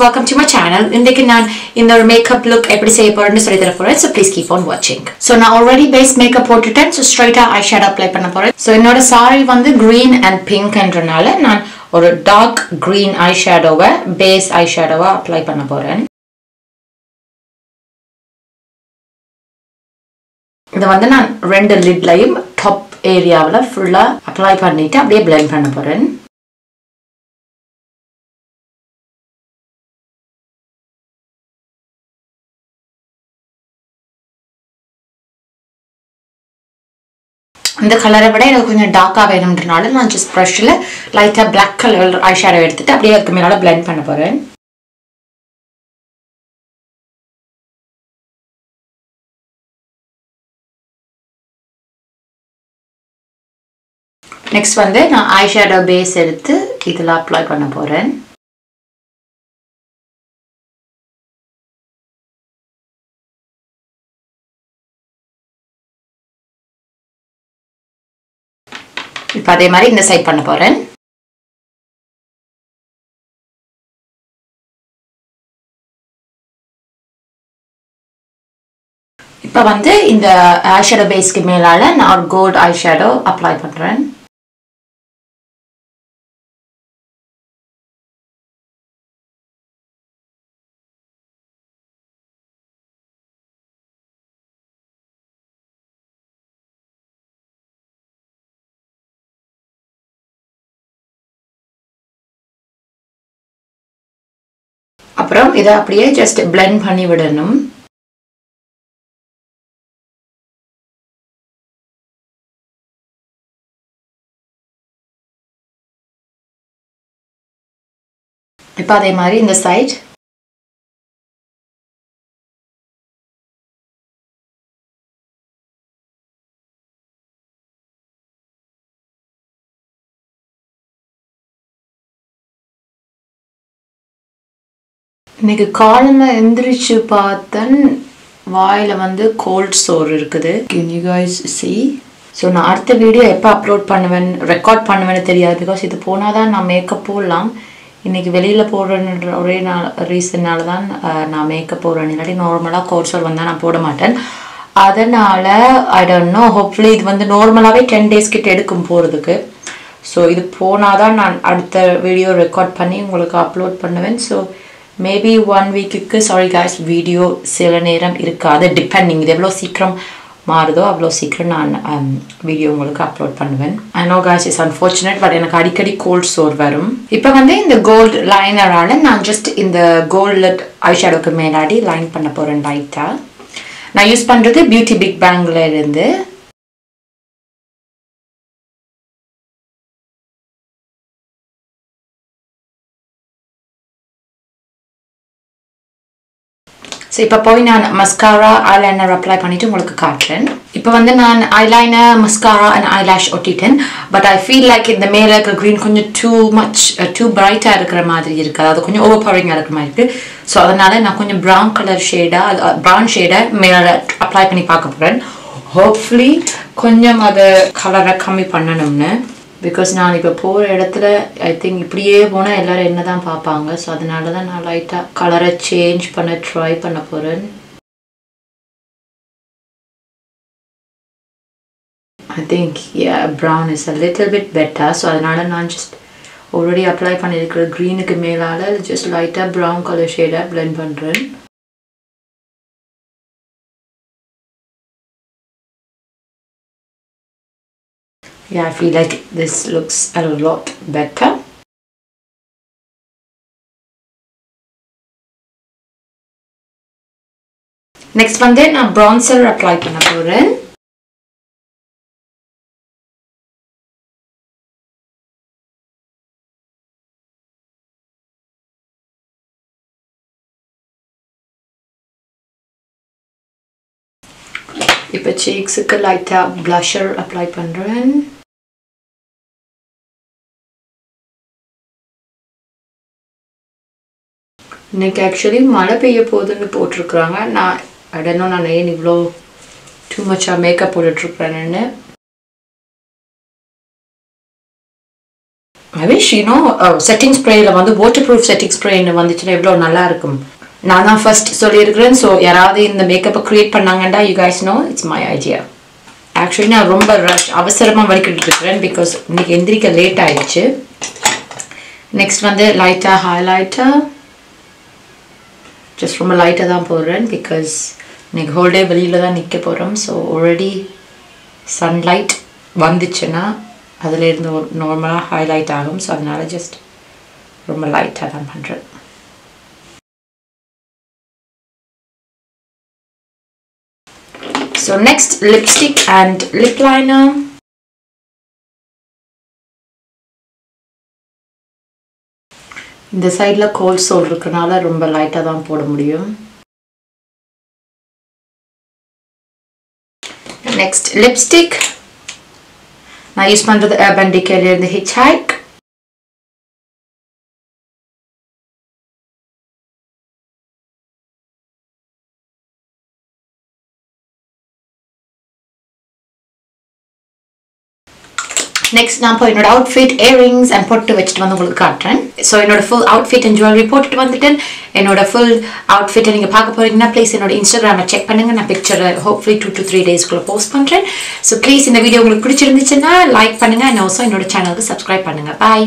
welcome to my channel. இன்னைக்கு நான் இந்த ஒரு மேக்கப் லுக் எப்படி செய்ய போறேன்னு சொல்லி தர போறேன். So please keep on watching. So நான் already base makeup போட்டுட்டேன். So straight eyeshadow apply பண்ண போறேன். So என்னோட saree வந்து green and pink என்றனால நான் ஒரு dark green eyeshadow-வை base eyeshadow-வா apply பண்ண போறேன். இத வந்து நான் ரெண்டு லிட்லயும் top ஏரியாவுல ஃபுல்லா apply பண்ணிட்டு அப்படியே blend பண்ண போறேன். இந்த கலரை விட எனக்கு கொஞ்சம் டார்க்கா வேணும்ன்றனால நான் just brushல லைட்டா black color eyeshadow எடுத்துட்டு அப்படியே அதுக்கு மேல blend பண்ண போறேன். Next வந்து நான் eyeshadow base எடுத்து இதல apply பண்ண போறேன். இப்போ அதே மாதிரி இந்த சைடு பண்ண போறேன். இப்போ வந்து இந்த eyeshadow பேஸ்க்கு மேலால நான் ஒரு gold eyeshadow apply பண்றேன். அப்புறம் இத அப்படியே just blend பண்ணி விடணும். இப்போ அதே மாதிரி இந்த சைடு இன்னைக்கு காலையில எந்திரிச்சு பார்த்தேன் வாயில வந்து கோல்ட் சோர் இருக்குது. Can you guys see? So நான் அடுத்த வீடியோ எப்போ அப்லோட் பண்ணுவேன் ரெக்கார்ட் பண்ணுவேன்னு தெரியாது. பிகாஸ் இது போனாதான் நான் மேக்கப் போடலாம். இன்னைக்கு வெளியில போடுறேன்ற ஒரே ரீசன்னால தான் நான் மேக்கப் போடுறேன். இல்லாட்டி நார்மலாக கோல்ட் சோர் வந்தால் நான் போட மாட்டேன். அதனால ஐ டோன்ட் நோ ஹோப்ஃபுல்லி இது வந்து நார்மலாகவே 10 days கிட்ட எடுக்கும் போகிறதுக்கு. ஸோ இது போனாதான் நான் அடுத்த வீடியோ ரெக்கார்ட் பண்ணி உங்களுக்கு அப்லோட் பண்ணுவேன். ஸோ மேபி 1 வீக்குக்கு சாரி guys வீடியோ சில நேரம் இருக்காது. டிபெண்டிங் இது எவ்வளோ சீக்கிரம் மாறுதோ அவ்வளோ சீக்கிரம் நான் வீடியோ உங்களுக்கு அப்லோட் பண்ணுவேன். I know guys it's unfortunate but எனக்கு அடிக்கடி கோல்ட் சோர் வரும். இப்போ வந்து இந்த கோல்ட் லைனரால நான் ஜஸ்ட் இந்த கோல்ட் ஐஷேடோக்கு மேலாடி லைன் பண்ண போகிறேன் லைட்டாக. நான் யூஸ் பண்ணுறது பியூட்டி பிக் பேங்கில் இருந்து ஸோ இப்போ போய் நான் மஸ்காரா ஐலைனர் அப்ளை பண்ணிவிட்டு உங்களுக்கு காட்டுறேன். இப்போ வந்து நான் ஐலைனர் மஸ்காரா அண்ட் ஐலாஷ் ஒட்டிட்டேன். பட் ஐ ஃபீல் லைக் இந்த மேலே இருக்கிற க்ரீன் கொஞ்சம் டூ பிரைட்டாக இருக்கிற மாதிரி இருக்குது. அதாவது கொஞ்சம் ஓவர் பவரிங்காக இருக்கிற மாதிரி இருக்குது. ஸோ அதனால் நான் கொஞ்சம் ப்ரௌன் கலர் ப்ரௌன் ஷேடை மேலே அப்ளை பண்ணி பார்க்க போகிறேன். ஹோப்ஃபுல்லி கொஞ்சம் அதை கலரை கம்மி பண்ணணும்னு. பிகாஸ் நான் இப்போ போகிற இடத்துல ஐ திங்க் இப்படியே போனால் எல்லோரும் என்ன தான் பார்ப்பாங்க. ஸோ அதனால தான் நான் லைட்டாக கலரை சேஞ்ச் பண்ண ட்ரை பண்ண போகிறேன். I think brown is a little bit better. So அதனால நான் ஜஸ்ட் ஆல்ரெடி அப்ளை பண்ணியிருக்கிற க்ரீனுக்கு மேலால் ஜஸ்ட் லைட்டாக ப்ரௌன் கலர் ஷேடாக பிளெண்ட் பண்ணுறேன். Yeah, I feel like this looks a lot better. Next வந்து நான் bronzer apply பண்ண போறேன். இப்போ cheeksக்கு லைட்டா blusher apply பண்றேன். இன்னைக்கு ஆக்சுவலி மழை பெய்ய போகுதுன்னு போட்டிருக்கிறாங்க. நான் ஐ டோன்ட் நோ நான் ஏன் இவ்வளோ டூ மச்சாக மேக்கப் போட்டுட்ருக்குறேன்னு. I wish setting spray la vandu waterproof setting spray nu vandichina evlo nalla irukum. நான் தான் first சொல்லியிருக்கிறேன். ஸோ யாராவது இந்த மேக்கப்பை க்ரியேட் பண்ணாங்கண்டா you guys know it's my idea. Actually நான் ரொம்ப அவசரமாக வலிக்கிட்டு இருக்கிறேன் பிகாஸ் இன்னைக்கு எந்திரிக்க லேட் ஆயிடுச்சு. நெக்ஸ்ட் வந்து லைட்டாக ஹைலைட்டர் ஜஸ்ட் ரொம்ப லைட்டாக தான் போடுறேன் பிகாஸ் இன்னைக்கு ஹோல் டே வெளியில் தான் நிற்க போகிறோம். ஸோ ஆல்ரெடி சன்லைட் வந்துச்சுன்னா அதிலேருந்து நார்மலாக ஹைலைட் ஆகும். ஸோ அதனால ஜஸ்ட் ரொம்ப லைட்டாக தான் பண்ணுறேன். So next, lipstick and lip liner. இந்த சைடுல கோல்ட் சோல் இருக்கனால ரொம்ப லைட்டா தான் போட முடியும். Next, lipstick. நான் யூஸ் பண்றது Urban Decay ல இருந்து Hitchhike. நெக்ஸ்ட் நான் போய் என்னோட அவுட்ஃபிட் இயரிங்ஸ் அண்ட் பொட்டு வச்சுட்டு வந்து உங்களுக்கு காட்டுறேன். ஸோ என்னோட ஃபுல் அவுட்ஃபிட் அண்ட் ஜுவல்லரி போட்டுட்டு வந்துட்டேன். என்னோட ஃபுல் அவுட்ஃபிட்டை நீங்கள் பார்க்க போறீங்கன்னா ப்ளீஸ் என்னோட இன்ஸ்டாகிராமை செக் பண்ணுங்க. நான் பிக்சரை ஹோப்ஃபுல்லி 2 to 3 டேஸ்க்குள்ள போஸ்ட் பண்ணுறேன். ஸோ ப்ளீஸ் இந்த வீடியோ உங்களுக்கு பிடிச்சிருந்துச்சுன்னா லைக் பண்ணுங்க அண்ட் ஆல்சோ என்னோட சேனலுக்கு சப்ஸ்கிரைப் பண்ணுங்க. பாய்.